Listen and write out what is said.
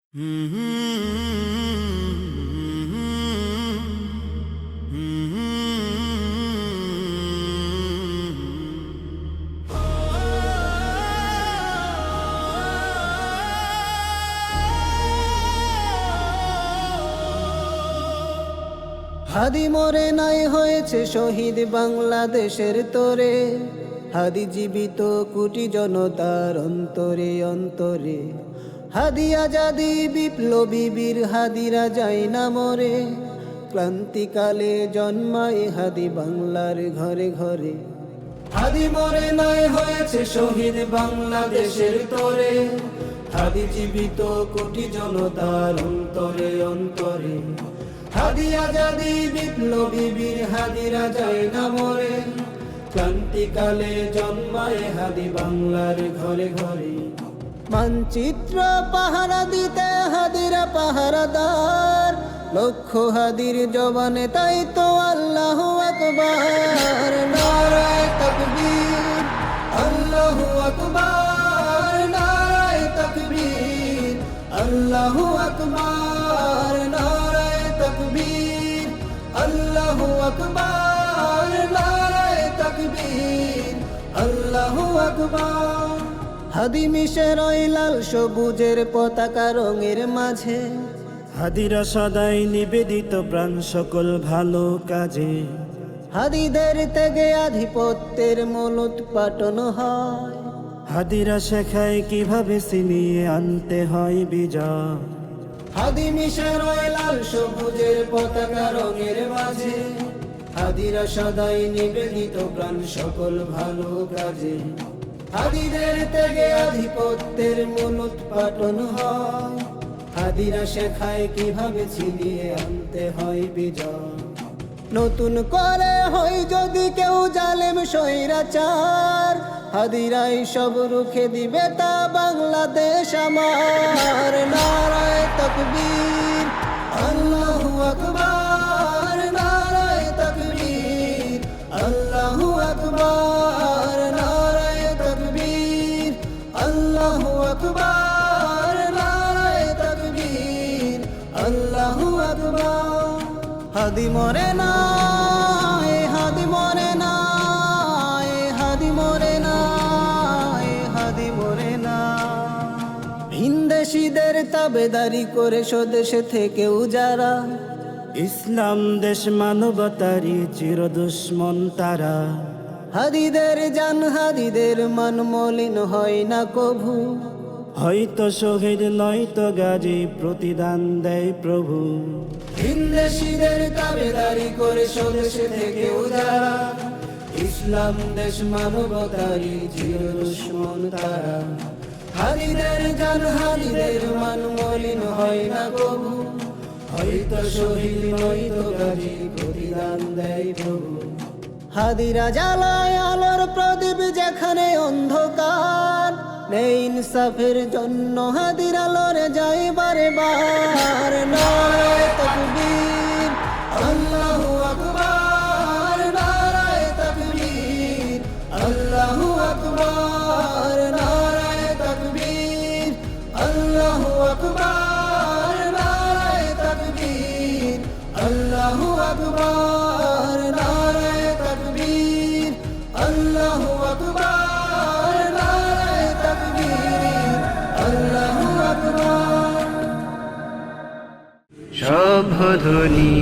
হাদি মরে নাই হয়েছে শহীদ বাংলাদেশের তোরে, হাদি জীবিত কোটি জনতার অন্তরে অন্তরে। হাদি আজাদি বিপ্লবী বীর হাদিরা যায় না মরে, ক্রান্তিকালে জন্মায় হাদি বাংলার ঘরে ঘরে। হাদি মরে নাই হয়েছে শহীদ বাংলাদেশের তোরে, হাদি জীবিত কোটি জনতার অন্তরে অন্তরে। হাদি আজাদি বিপ্লবী বীর হাদিরা যায় না মরে, ক্রান্তিকালে জন্মায় হাদি বাংলার ঘরে ঘরে। মানচিত্র পাহারা দিতে হাদিরা পাহারাদার, লক্ষ হাদির জবানে তাই তো আল্লাহু আকবার। নারায়ে তাকবীর, আল্লাহু আকবার। নারায়ে তাকবীর, আল্লাহু আকবার। নারায়ে তাকবীর, আল্লাহু আকবার। নারায়ে তাকবীর, আল্লাহু আকবার। হাদি মিশে রয় লাল সবুজের পতাকা রঙের মাঝে, হাদিরা সদাই নিবেদিত প্রাণ সকল ভালো কাজে। হাদিদের ত্যাগে আধিপত্যের মূল উৎপাটন হয়, হাদিরা শেখায় কিভাবে ছিনিয়ে আনতে হয় বিজয়। হাদি মিশে রয় লাল সবুজের পতাকা রঙের মাঝে, হাদিরা সদাই নিবেদিত প্রাণ সকল ভালো কাজে। হাদিদের ত্যাগে আধিপত্যের মূল উৎপাটন হয়, হাদিরা শেখায় কিভাবে ছিনিয়ে আনতে হয় বিজয়। নতুন করে হয় যদি কেউ জালেম স্বৈরাচার, হাদিরাই সব রুখে দিবে তা বাংলাদেশ আমার। নারায়ে তাকবীর, আল্লাহু আকবার। নারায়ে তাকবীর, আল্লাহু আকবার। নারায়ে তাকবীর, আল্লাহু আকবার। নারায়ে তাকবীর, আল্লাহু আকবার। হাদি মরে না, হাদি মরে না, হাদি মরে না, হাদি মরে না। ভিনদেশীদের তাবেদারি করে স্বদেশে থেকেও যারা, ইসলাম দেশ মানবতারি চির দুশ্মন তারা। হাদিদের জান হাদিদের মান মলিন হয় না কভু, হয়তো শহীদ নয়তো গাজী প্রতিদান দেয় প্রভু। ভিনদেশীদের তাবেদারি করে স্বদেশে থেকেও যারা, ইসলাম দেশ মানবতারি চির দুশ্মন তারা। হাদিদের জান হাদিদের মান মলিন হয় না কভু, হয়তো শহীদ নয়তো গাজী প্রতিদান দেয় প্রভু। হাদিরা জ্বালায় আলোর প্রদীপ যেখানে অন্ধকার, নেই ইনসাফের জন্য হাদিরা লড়ে যায় বারে বার। নারায়ে তাকবীর, আল্লাহু আকবার। নারায়ে তাকবীর, আল্লাহু আকবার। নারায়ে তাকবীর, আল্লাহু আকবার। নারায়ে তাকবীর, আল্লাহু আকবার। নারায়ে তাকবীর, আল্লাহু আকবার। নারায়ে তাকবীর, আল্লাহু আকবার। সভ্য ধ্বনি